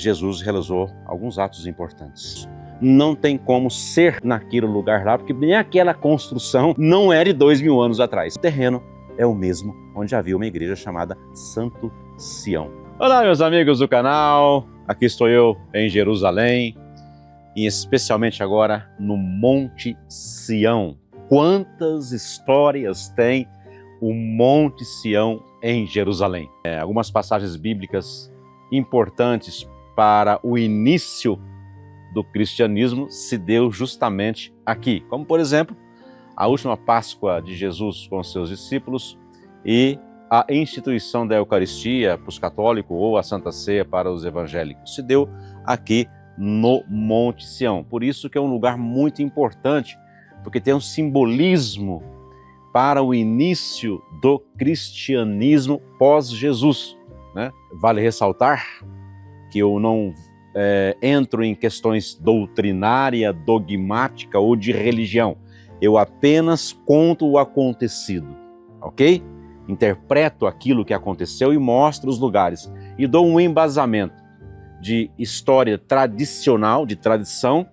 Jesus realizou alguns atos importantes. Não tem como ser naquele lugar lá, porque nem aquela construção não é de 2000 anos atrás. O terreno é o mesmo onde havia uma igreja chamada Santo Sião. Olá, meus amigos do canal, aqui estou eu em Jerusalém, e especialmente agora no Monte Sião. Quantas histórias tem o Monte Sião em Jerusalém? Algumas passagens bíblicas importantes para o início do cristianismo se deu justamente aqui, como por exemplo, a última Páscoa de Jesus com seus discípulos e a instituição da Eucaristia para os católicos ou a Santa Ceia para os evangélicos. Se deu aqui no Monte Sião. Por isso que é um lugar muito importante, porque tem um simbolismo para o início do cristianismo pós-Jesus, né? Vale ressaltar que eu não entro em questões doutrinária, dogmática ou de religião. Eu apenas conto o acontecido, ok? Interpreto aquilo que aconteceu e mostro os lugares. E dou um embasamento de história tradicional, de tradição,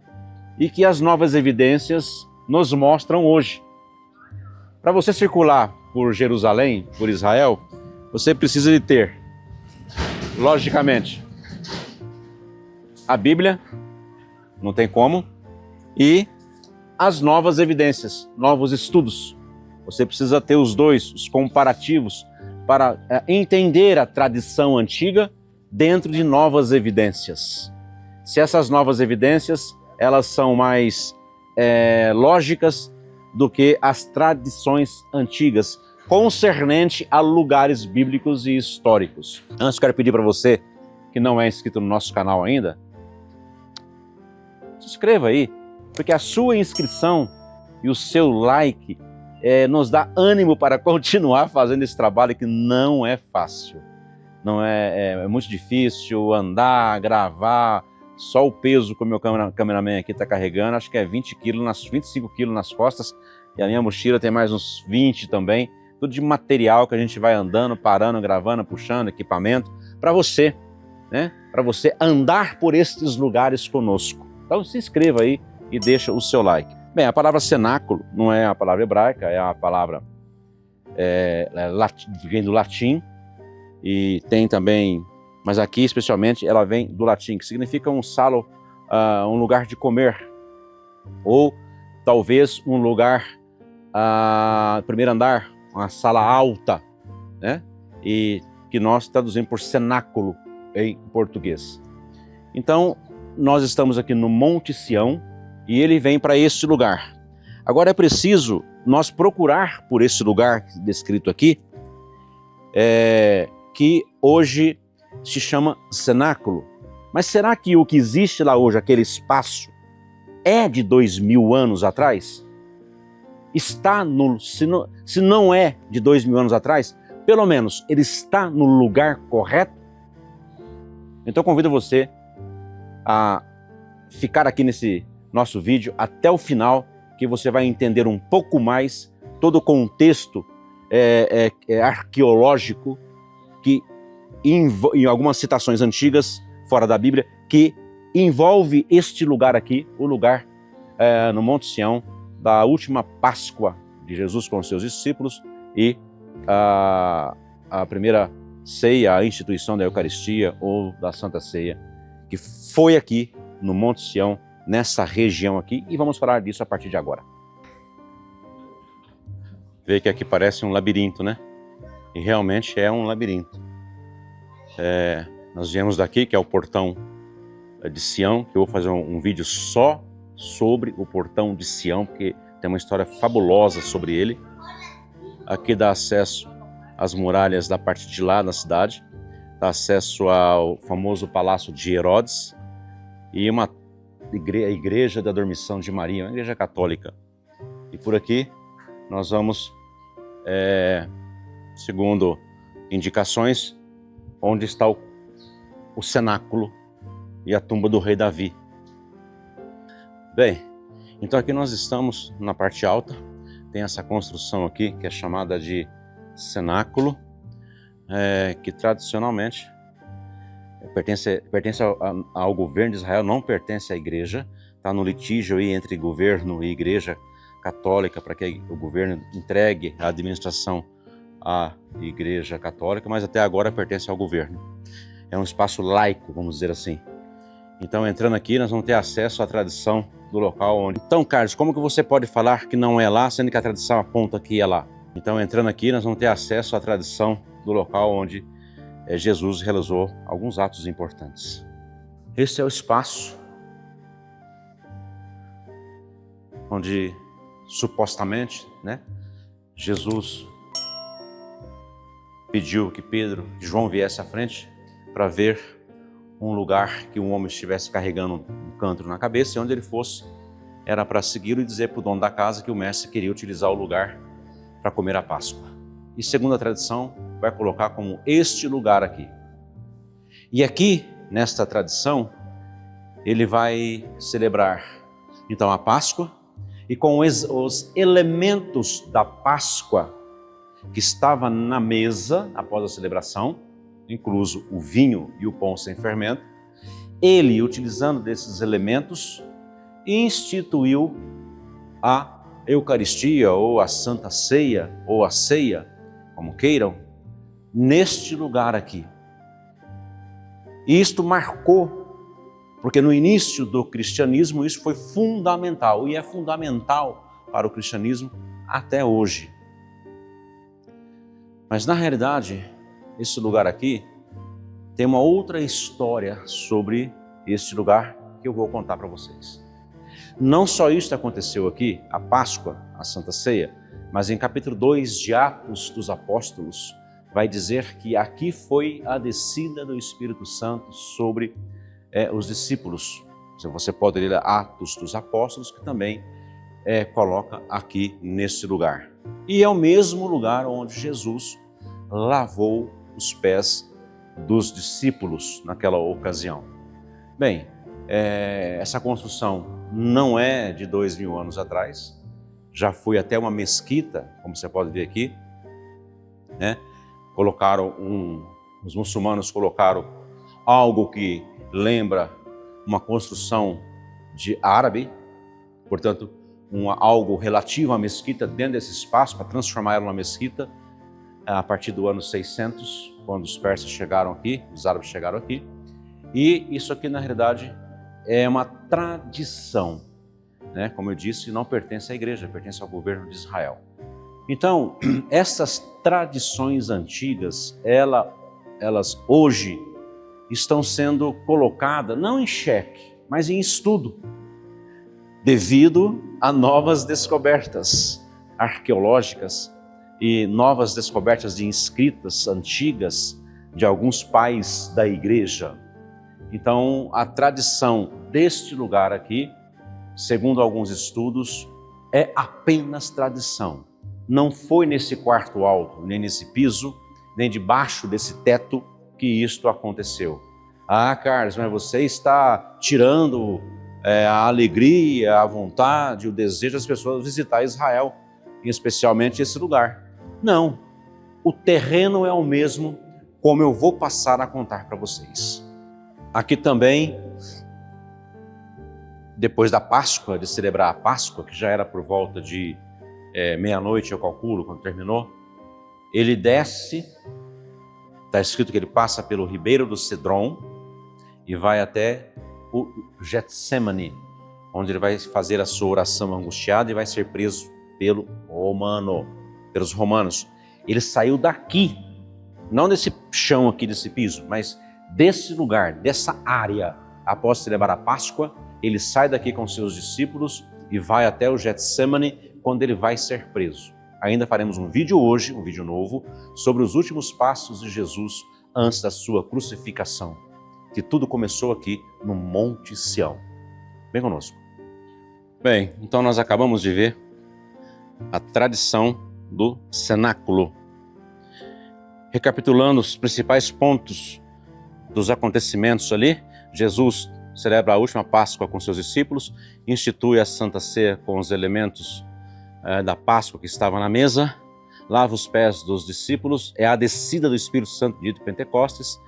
e que as novas evidências nos mostram hoje. Para você circular por Jerusalém, por Israel, você precisa de ter, logicamente, a Bíblia, não tem como, e as novas evidências, novos estudos. Você precisa ter os dois, os comparativos, para entender a tradição antiga dentro de novas evidências. Se essas novas evidências, elas são mais lógicas do que as tradições antigas, concernente a lugares bíblicos e históricos. Antes, quero pedir para você, que não é inscrito no nosso canal ainda, se inscreva aí, porque a sua inscrição e o seu like nos dá ânimo para continuar fazendo esse trabalho que não é fácil. Não é muito difícil andar, gravar, só o peso que o meu cameraman aqui está carregando, acho que é 25 quilos nas costas, e a minha mochila tem mais uns 20 também, tudo de material que a gente vai andando, parando, gravando, puxando, equipamento, para você, né? Para você andar por estes lugares conosco. Então se inscreva aí e deixa o seu like. Bem, a palavra cenáculo não é a palavra hebraica, é a palavra vem do latim, e tem também, mas aqui especialmente ela vem do latim, que significa um salo, um lugar de comer, ou talvez um lugar, primeiro andar, uma sala alta, né? E que nós traduzimos por cenáculo em português. Então, nós estamos aqui no Monte Sião e ele vem para este lugar. Agora é preciso nós procurar por esse lugar descrito aqui, que hoje se chama cenáculo. Mas será que o que existe lá hoje, aquele espaço, é de 2000 anos atrás? Está se não é de 2000 anos atrás, pelo menos ele está no lugar correto? Então convido você a ficar aqui nesse nosso vídeo até o final, que você vai entender um pouco mais todo o contexto arqueológico que em algumas citações antigas, fora da Bíblia, que envolve este lugar aqui, o lugar no Monte Sião, da última Páscoa de Jesus com os seus discípulos e a primeira ceia, a instituição da Eucaristia ou da Santa Ceia, que foi aqui no Monte Sião, nessa região aqui, e vamos falar disso a partir de agora. Vê que aqui parece um labirinto, né? E realmente é um labirinto. Nós viemos daqui, que é o portão de Sião, que eu vou fazer um vídeo só sobre o portão de Sião, porque tem uma história fabulosa sobre ele. Aqui dá acesso às muralhas da parte de lá da cidade, dá acesso ao famoso Palácio de Herodes e a Igreja da Dormição de Maria, uma igreja católica. E por aqui nós vamos, segundo indicações, onde está o cenáculo e a tumba do rei Davi. Bem, então aqui nós estamos na parte alta, tem essa construção aqui que é chamada de cenáculo, que tradicionalmente pertence ao governo de Israel, não pertence à igreja. Está no litígio aí entre governo e igreja católica para que o governo entregue a administração à igreja católica, mas até agora pertence ao governo. É um espaço laico, vamos dizer assim. Então, entrando aqui, nós vamos ter acesso à tradição do local onde... Então, Carlos, como que você pode falar que não é lá, sendo que a tradição aponta que é lá? Então, entrando aqui, nós vamos ter acesso à tradição do local onde Jesus realizou alguns atos importantes. Esse é o espaço onde, supostamente, Jesus pediu que João viesse à frente para ver um lugar que um homem estivesse carregando um cântaro na cabeça, e onde ele fosse era para segui-lo e dizer para o dono da casa que o mestre queria utilizar o lugar para comer a Páscoa. E segundo a tradição, vai colocar como este lugar aqui. E aqui, nesta tradição, ele vai celebrar então a Páscoa, e com os elementos da Páscoa que estava na mesa após a celebração, incluso o vinho e o pão sem fermento, ele, utilizando desses elementos, instituiu a Eucaristia, ou a Santa Ceia, ou a ceia, como queiram, neste lugar aqui. E isto marcou, porque no início do cristianismo isso foi fundamental, e é fundamental para o cristianismo até hoje. Mas na realidade, esse lugar aqui tem uma outra história sobre este lugar que eu vou contar para vocês. Não só isso aconteceu aqui, a Páscoa, a Santa Ceia, mas em capítulo 2 de Atos dos Apóstolos, vai dizer que aqui foi a descida do Espírito Santo sobre os discípulos. Você pode ler Atos dos Apóstolos, que também coloca aqui nesse lugar. E é o mesmo lugar onde Jesus lavou os pés dos discípulos naquela ocasião. Bem, essa construção não é de 2000 anos atrás, já foi até uma mesquita, como você pode ver aqui, os muçulmanos colocaram algo que lembra uma construção de árabe, portanto, algo relativo à mesquita dentro desse espaço, para transformar ela numa mesquita, a partir do ano 600, quando os persas chegaram aqui, os árabes chegaram aqui. E isso aqui, na realidade, é uma tradição, como eu disse, não pertence à igreja, pertence ao governo de Israel. Então, essas tradições antigas, elas hoje estão sendo colocadas, não em xeque, mas em estudo, devido a novas descobertas arqueológicas e novas descobertas de escritas antigas de alguns pais da igreja. Então, a tradição deste lugar aqui, segundo alguns estudos, é apenas tradição. Não foi nesse quarto alto, nem nesse piso, nem debaixo desse teto que isto aconteceu. Ah, Carlos, mas você está tirando a alegria, a vontade, o desejo das pessoas visitar Israel, e especialmente esse lugar. Não, o terreno é o mesmo, como eu vou passar a contar para vocês. Aqui também, depois da Páscoa, de celebrar a Páscoa, que já era por volta de meia-noite, eu calculo, quando terminou, ele desce, está escrito que ele passa pelo ribeiro do Cedron e vai até o Getsemane, onde ele vai fazer a sua oração angustiada e vai ser preso pelos romanos. Ele saiu daqui, não desse chão aqui, desse piso, mas desse lugar, dessa área. Após celebrar a Páscoa, ele sai daqui com seus discípulos e vai até o Getsemane, quando ele vai ser preso. Ainda faremos um vídeo hoje, um vídeo novo, sobre os últimos passos de Jesus antes da sua crucificação, que tudo começou aqui no Monte Sião. Vem conosco. Bem, então nós acabamos de ver a tradição do cenáculo. Recapitulando os principais pontos dos acontecimentos ali, Jesus celebra a última Páscoa com seus discípulos, institui a Santa Ceia com os elementos da Páscoa que estava na mesa, lava os pés dos discípulos, é a descida do Espírito Santo, dia de Pentecostes,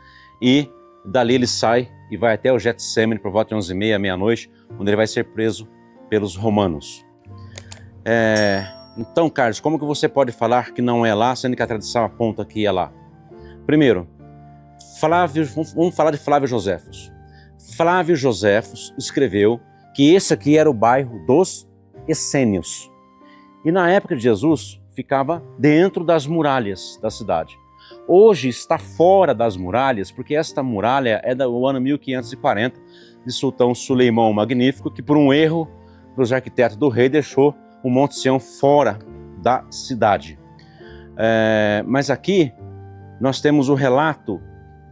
e Dali ele sai e vai até o Getsemane por volta de 11h30, meia-noite, onde ele vai ser preso pelos romanos. Então, Carlos, como que você pode falar que não é lá, sendo que a tradição aponta que é lá? Primeiro, vamos falar de Flávio Joséfos. Flávio Joséfos escreveu que esse aqui era o bairro dos Essênios. E na época de Jesus, ficava dentro das muralhas da cidade. Hoje está fora das muralhas, porque esta muralha é do ano 1540, de Sultão Suleimão o Magnífico, que por um erro dos arquitetos do rei deixou o Monte Sião fora da cidade. Mas aqui nós temos o relato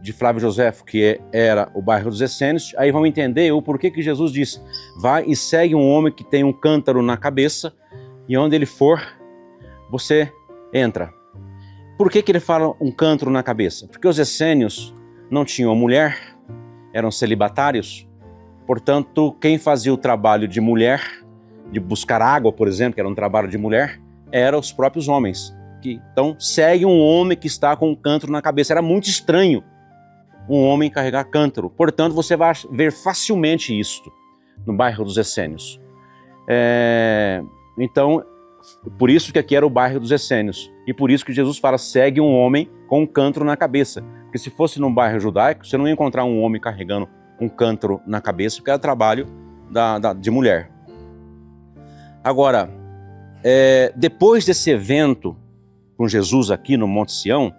de Flávio Joséfo, que era o bairro dos Essênios. Aí vamos entender o porquê que Jesus disse: vai e segue um homem que tem um cântaro na cabeça, e onde ele for, você entra. Por que ele fala um cântaro na cabeça? Porque os essênios não tinham mulher, eram celibatários. Portanto, quem fazia o trabalho de mulher, de buscar água, por exemplo, que era um trabalho de mulher, eram os próprios homens. Então, segue um homem que está com um cântaro na cabeça. Era muito estranho um homem carregar cântaro. Portanto, você vai ver facilmente isto no bairro dos Essênios. Então, por isso que aqui era o bairro dos Essênios. E por isso que Jesus fala, segue um homem com um cântaro na cabeça. Porque se fosse num bairro judaico, você não ia encontrar um homem carregando um cântaro na cabeça, porque era trabalho de mulher. Agora, depois desse evento com Jesus aqui no Monte Sião,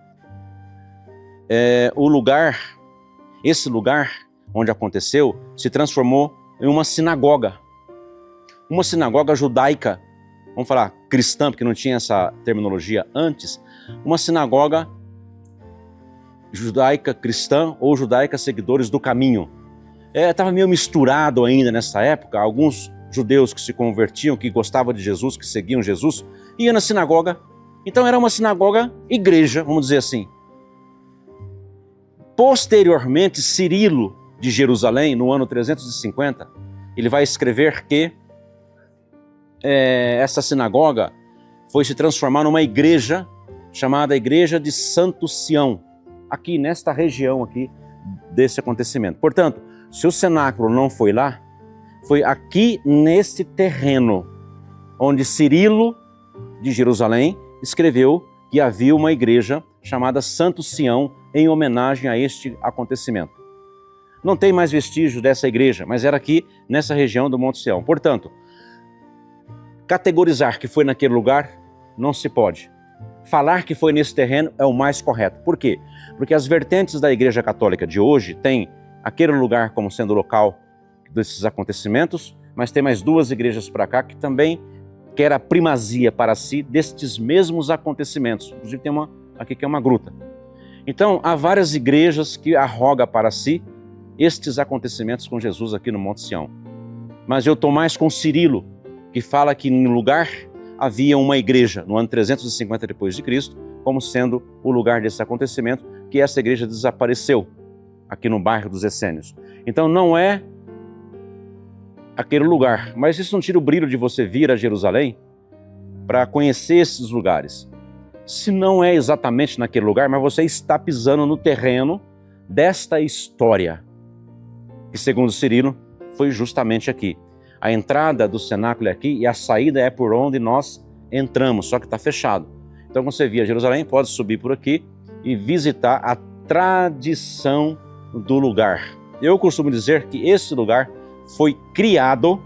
esse lugar onde aconteceu se transformou em uma sinagoga judaica, vamos falar cristã, porque não tinha essa terminologia antes, uma sinagoga judaica cristã ou judaica seguidores do caminho. Estava meio misturado ainda nessa época, alguns judeus que se convertiam, que gostavam de Jesus, que seguiam Jesus, iam na sinagoga. Então era uma sinagoga igreja, vamos dizer assim. Posteriormente, Cirilo de Jerusalém, no ano 350, ele vai escrever que essa sinagoga foi se transformar numa igreja chamada Igreja de Santo Sião, aqui nesta região aqui desse acontecimento. Portanto, se o cenáculo não foi lá, foi aqui neste terreno onde Cirilo de Jerusalém escreveu que havia uma igreja chamada Santo Sião em homenagem a este acontecimento. Não tem mais vestígio dessa igreja, mas era aqui nessa região do Monte Sião. Portanto, categorizar que foi naquele lugar não se pode. Falar que foi nesse terreno é o mais correto. Por quê? Porque as vertentes da Igreja Católica de hoje têm aquele lugar como sendo o local desses acontecimentos, mas tem mais duas igrejas para cá que também quer a primazia para si destes mesmos acontecimentos. Inclusive tem uma aqui que é uma gruta. Então há várias igrejas que arrogam para si estes acontecimentos com Jesus aqui no Monte Sião. Mas eu estou mais com Cirilo, que fala que no lugar havia uma igreja no ano 350 depois de Cristo, como sendo o lugar desse acontecimento, que essa igreja desapareceu aqui no bairro dos Essênios. Então não é aquele lugar, mas isso não tira o brilho de você vir a Jerusalém para conhecer esses lugares. Se não é exatamente naquele lugar, mas você está pisando no terreno desta história, que segundo Cirilo foi justamente aqui. A entrada do cenáculo é aqui e a saída é por onde nós entramos, só que está fechado. Então, quando você vir a Jerusalém, pode subir por aqui e visitar a tradição do lugar. Eu costumo dizer que esse lugar foi criado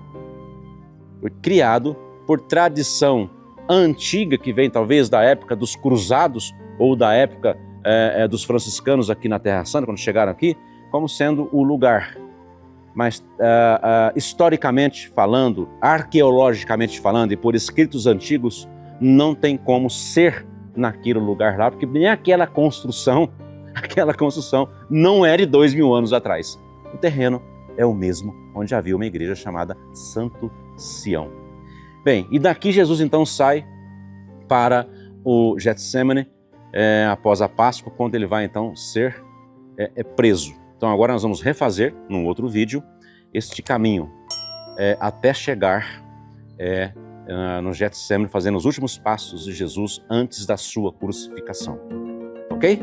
por tradição antiga, que vem talvez da época dos cruzados ou da época dos franciscanos aqui na Terra Santa, quando chegaram aqui, como sendo o lugar. Mas historicamente falando, arqueologicamente falando e por escritos antigos, não tem como ser naquele lugar lá, porque nem aquela construção não é de 2000 anos atrás. O terreno é o mesmo onde havia uma igreja chamada Santo Sião. Bem, e daqui Jesus então sai para o Getsemane após a Páscoa, quando ele vai então ser preso. Então agora nós vamos refazer, num outro vídeo, este caminho até chegar no Getsemane, fazendo os últimos passos de Jesus antes da sua crucificação. Ok?